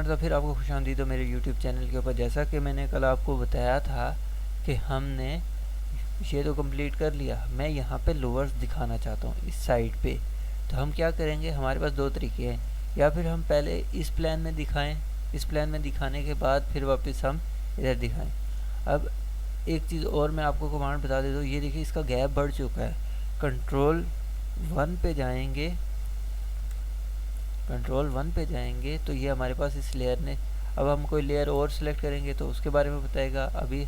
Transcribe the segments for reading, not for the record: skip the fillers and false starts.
मरतबा फिर आपको खुशामदीद हो मेरे YouTube चैनल के ऊपर। जैसा कि मैंने कल आपको बताया था कि हमने ये तो कंप्लीट कर लिया, मैं यहाँ पे लोअर्स दिखाना चाहता हूँ इस साइड पे। तो हम क्या करेंगे, हमारे पास दो तरीके हैं, या फिर हम पहले इस प्लान में दिखाएं, इस प्लान में दिखाने के बाद फिर वापस हम इधर दिखाएं। अब एक चीज़ और मैं आपको कमांड बता देता हूँ, ये देखिए इसका गैप बढ़ चुका है। कंट्रोल 1 पे जाएंगे, कंट्रोल 1 पे जाएंगे तो ये हमारे पास इस लेयर ने, अब हम कोई लेयर और सिलेक्ट करेंगे तो उसके बारे में बताएगा। अभी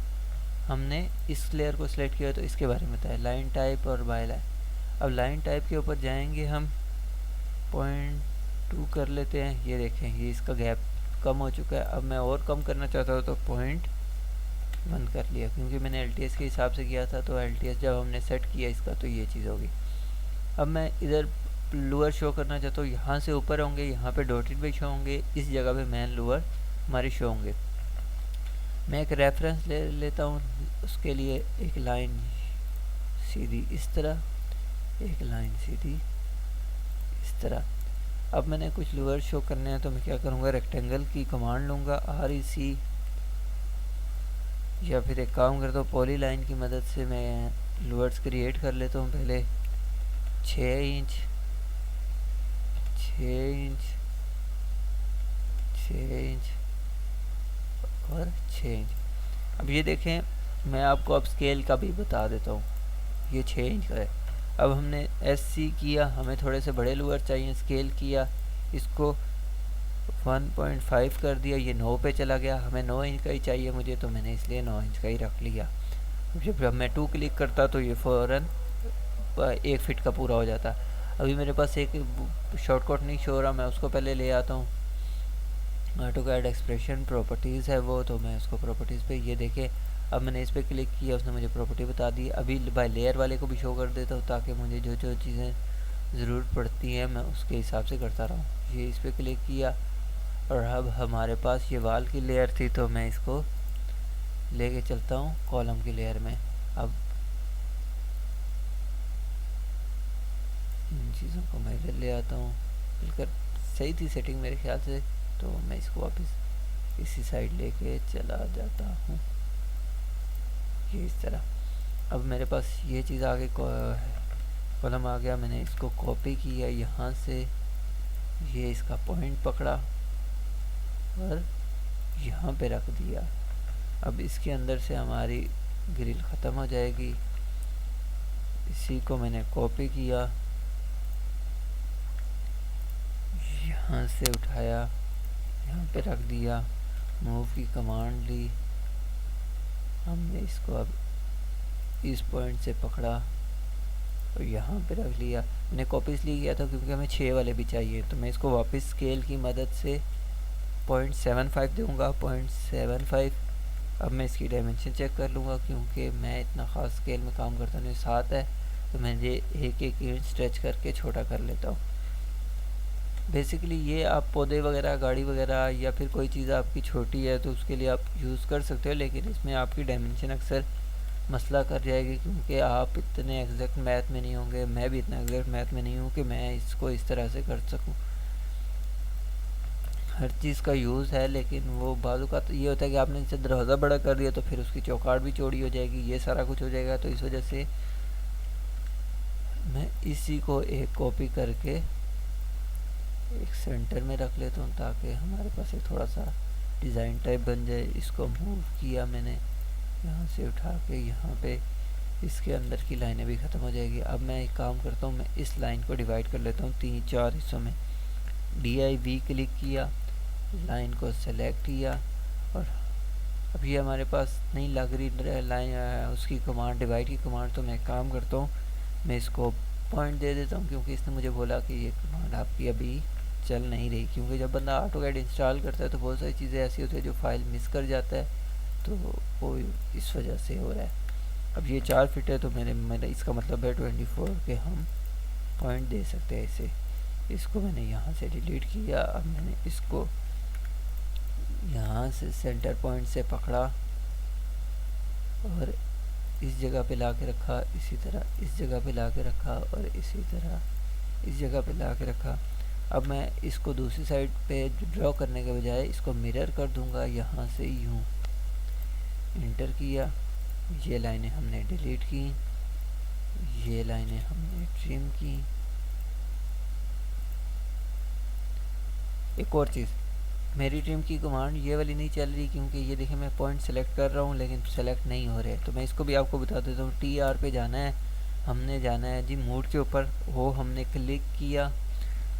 हमने इस लेयर को सिलेक्ट किया तो इसके बारे में बताया, लाइन टाइप और बाय लाइन। अब लाइन टाइप के ऊपर जाएंगे हम, 0.2 कर लेते हैं। ये देखें ये इसका गैप कम हो चुका है। अब मैं और कम करना चाहता हूँ तो 0.1 कर लिया, क्योंकि मैंने LTS के हिसाब से किया था। तो LTS जब हमने सेट किया इसका तो ये चीज़ होगी। अब मैं इधर लोअर शो करना चाहता हूँ, यहाँ से ऊपर होंगे, यहाँ पे डॉटेड पे शो होंगे, इस जगह पे मैन लोअर हमारे शो होंगे। मैं एक रेफरेंस ले लेता हूँ, उसके लिए एक लाइन सीधी इस तरह, एक लाइन सीधी इस तरह। अब मैंने कुछ लोअर शो करने हैं तो मैं क्या करूँगा, रेक्टेंगल की कमांड लूँगा, REC, या फिर एक काम करता हूँ पॉली लाइन की मदद से मैं लोअर्स क्रिएट कर लेता हूँ। पहले 6 इंच 6 इंच 6 इंच और 6 इंच। अब ये देखें, मैं आपको अब स्केल का भी बता देता हूँ। ये 6 इंच का है। अब हमने SC किया, हमें थोड़े से बड़े लोअर चाहिए, स्केल किया, इसको 1.5 कर दिया, ये 9 पे चला गया। हमें 9 इंच का ही चाहिए मुझे, तो मैंने इसलिए 9 इंच का ही रख लिया। जब मैं 2 क्लिक करता तो ये फ़ौरन 1 फीट का पूरा हो जाता। अभी मेरे पास एक शॉर्टकट नहीं शो रहा, मैं उसको पहले ले आता हूँ। AutoCAD एक्सप्रेशन प्रॉपर्टीज़ है वो, तो मैं उसको प्रॉपर्टीज़ पे, ये देखे अब मैंने इस पर क्लिक किया, उसने मुझे प्रॉपर्टी बता दी। अभी बाय लेयर वाले को भी शो कर देता हूँ ताकि मुझे जो जो चीज़ें ज़रूरत पड़ती हैं मैं उसके हिसाब से करता रहूँ। ये इस पर क्लिक किया और अब हमारे पास ये वाल की लेयर थी, तो मैं इसको लेके चलता हूँ कॉलम की लेयर में। अब इन चीज़ों को मैं इधर ले आता हूँ, बिल्कुल सही थी सेटिंग मेरे ख्याल से, तो मैं इसको वापस इसी साइड लेके चला जाता हूँ, ये इस तरह। अब मेरे पास ये चीज़ आगे कॉलम आ गया, मैंने इसको कॉपी किया यहाँ से, ये इसका पॉइंट पकड़ा और यहाँ पे रख दिया। अब इसके अंदर से हमारी ग्रिल ख़त्म हो जाएगी। इसी को मैंने कॉपी किया, यहाँ से उठाया, यहाँ पे रख दिया, मूव की कमांड ली, हमने इसको अब इस पॉइंट से पकड़ा और यहाँ पे रख लिया। मैंने कॉपी इसलिए किया था क्योंकि हमें 6 वाले भी चाहिए, तो मैं इसको वापस स्केल की मदद से 0.75 दूँगा, 0.75। अब मैं इसकी डायमेंशन चेक कर लूँगा, क्योंकि मैं इतना ख़ास स्केल में काम करता नहीं, 7 है, तो मैं ये एक इंच स्ट्रेच करके छोटा कर लेता हूँ। बेसिकली ये आप पौधे वगैरह, गाड़ी वगैरह, या फिर कोई चीज़ आपकी छोटी है तो उसके लिए आप यूज़ कर सकते हो, लेकिन इसमें आपकी डायमेंशन अक्सर मसला कर जाएगी, क्योंकि आप इतने एग्जैक्ट मैथ में नहीं होंगे, मैं भी इतना एग्जैक्ट मैथ में नहीं हूँ कि मैं इसको इस तरह से कर सकूँ। हर चीज़ का यूज़ है, लेकिन वो बाजू का तो ये होता है कि आपने इसे दरवाज़ा बड़ा कर दिया तो फिर उसकी चौकाट भी चौड़ी हो जाएगी, ये सारा कुछ हो जाएगा। तो इस वजह से मैं इसी को एक कॉपी करके एक सेंटर में रख लेता हूँ, ताकि हमारे पास एक थोड़ा सा डिज़ाइन टाइप बन जाए। इसको मूव किया मैंने, यहाँ से उठा के यहाँ पे, इसके अंदर की लाइनें भी ख़त्म हो जाएगी। अब मैं एक काम करता हूँ, मैं इस लाइन को डिवाइड कर लेता हूँ 3-4 हिस्सों में। DIV क्लिक किया, लाइन को सेलेक्ट किया, और अब ये हमारे पास नहीं लग रही लाइन, उसकी कमांड, डिवाइड की कमांड। तो मैं काम करता हूँ, मैं इसको पॉइंट दे देता हूँ, क्योंकि इसने मुझे बोला कि ये कमांड आपकी अभी चल नहीं रही, क्योंकि जब बंदा AutoCAD इंस्टॉल करता है तो बहुत सारी चीज़ें ऐसी होती है जो फाइल मिस कर जाता है, तो वो इस वजह से हो रहा है। अब ये 4 फीट है, तो मैंने इसका मतलब है 24 के हम पॉइंट दे सकते हैं इसे। इसको मैंने यहाँ से डिलीट किया। अब मैंने इसको यहाँ से सेंटर पॉइंट से पकड़ा और इस जगह पे ला के रखा, इसी तरह इस जगह पे ला के रखा, और इसी तरह इस जगह पे ला के रखा। अब मैं इसको दूसरी साइड पे ड्रॉ करने के बजाय इसको मिरर कर दूंगा, यहाँ से यूँ इंटर किया, ये लाइनें हमने डिलीट की, ये लाइनें हमने ट्रिम की। एक और चीज़, मेरी ट्रिम की कमांड ये वाली नहीं चल रही, क्योंकि ये देखिए मैं पॉइंट सेलेक्ट कर रहा हूँ लेकिन सेलेक्ट नहीं हो रहे। तो मैं इसको भी आपको बता देता हूँ। TR पे जाना है, हमने जाना है जी मोड के ऊपर, वो हमने क्लिक किया,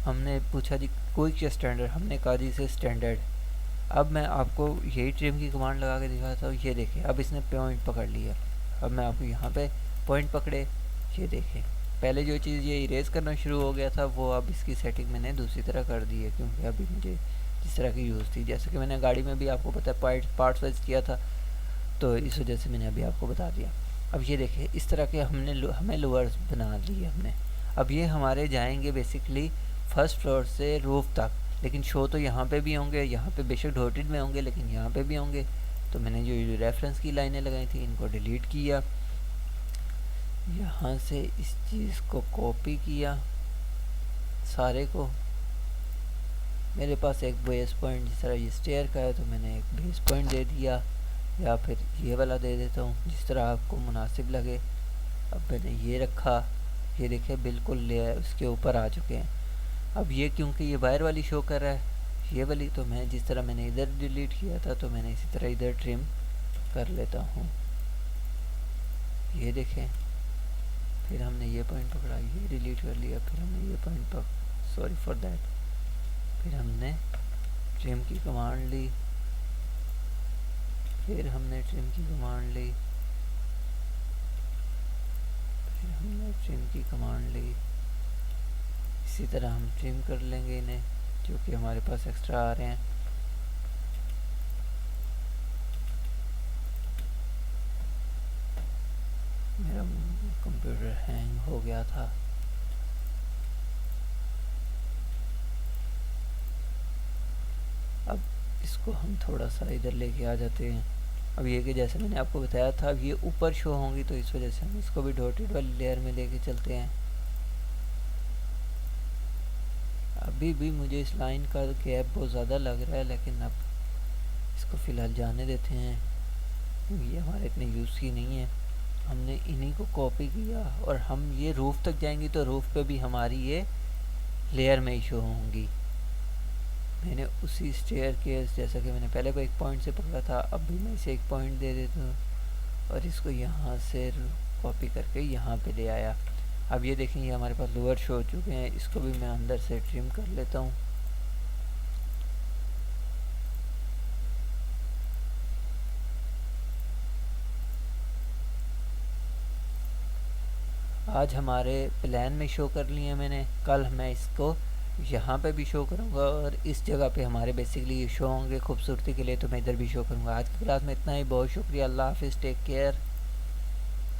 हमने पूछा जी क्विक स्टैंडर्ड, हमने कहा जी इसे स्टैंडर्ड। अब मैं आपको यही ट्रिम की कमांड लगा के दिखाता हूँ। ये देखिए अब इसने पॉइंट पकड़ लिया। अब मैं आपको यहाँ पे पॉइंट पकड़े, ये देखें पहले जो चीज़ ये इरेज करना शुरू हो गया था वो अब इसकी सेटिंग मैंने दूसरी तरह कर दी है, क्योंकि अभी मुझे जिस तरह की यूज़ थी, जैसे कि मैंने गाड़ी में भी आपको पता है पार्ट्स वाइज किया था, तो इस वजह से मैंने अभी आपको बता दिया। अब ये देखिए इस तरह के हमें लोअर्स बना लिए हमने। अब ये हमारे जाएंगे बेसिकली फर्स्ट फ्लोर से रूफ तक, लेकिन शो तो यहाँ पे भी होंगे, यहाँ पे बेशक डॉटेड में होंगे लेकिन यहाँ पे भी होंगे। तो मैंने जो रेफरेंस की लाइनें लगाई थी इनको डिलीट किया, यहाँ से इस चीज़ को कॉपी किया सारे को। मेरे पास एक बेस पॉइंट जिस तरह ये स्टेयर का है तो मैंने एक बेस पॉइंट दे दिया, या फिर ये वाला दे देता हूँ जिस तरह आपको मुनासिब लगे। अब मैंने ये रखा, ये देखिए बिल्कुल लेयर उसके ऊपर आ चुके हैं। अब ये क्योंकि ये बाहर वाली शो कर रहा है ये वाली, तो मैं जिस तरह मैंने इधर डिलीट किया था तो मैंने इसी तरह इधर ट्रिम कर लेता हूँ। ये देखें, फिर हमने ये पॉइंट पकड़ा, ये डिलीट कर लिया, फिर हमने ये पॉइंट सॉरी फॉर दैट, फिर हमने ट्रिम की कमांड ली, फिर हमने ट्रिम की कमांड ली, फिर हमने ट्रिम की कमांड ली। इसी तरह हम ट्रिम कर लेंगे इन्हें जो कि हमारे पास एक्स्ट्रा आ रहे हैं। मेरा कंप्यूटर हैंग हो गया था। अब इसको हम थोड़ा सा इधर लेके आ जाते हैं। अब ये कि जैसे मैंने आपको बताया था अब ये ऊपर शो होंगी, तो इस वजह से हम इसको भी डॉटेड वाली लेयर में लेके चलते हैं। अभी भी मुझे इस लाइन का गैप बहुत ज़्यादा लग रहा है, लेकिन अब इसको फ़िलहाल जाने देते हैं क्योंकि ये हमारे इतने यूज़ की नहीं है। हमने इन्हीं को कॉपी किया और हम ये रूफ़ तक जाएंगे तो रूफ़ पे भी हमारी ये लेयर में ही शो होंगी। मैंने उसी स्टेयर केस जैसा कि मैंने पहले को एक पॉइंट से पकड़ा था, अब भी मैं इसे एक पॉइंट दे देता हूँ और इसको यहाँ से कॉपी करके यहाँ पे ले आया। अब ये देखें ये हमारे पास लोअर शो हो चुके हैं, इसको भी मैं अंदर से ट्रिम कर लेता हूँ। आज हमारे प्लान में शो कर लिए मैंने, कल मैं इसको यहाँ पे भी शो करूँगा और इस जगह पे हमारे बेसिकली ये शो होंगे खूबसूरती के लिए, तो मैं इधर भी शो करूँगा। आज की क्लास में इतना ही, बहुत शुक्रिया, अल्लाह हाफिज़, टेक केयर।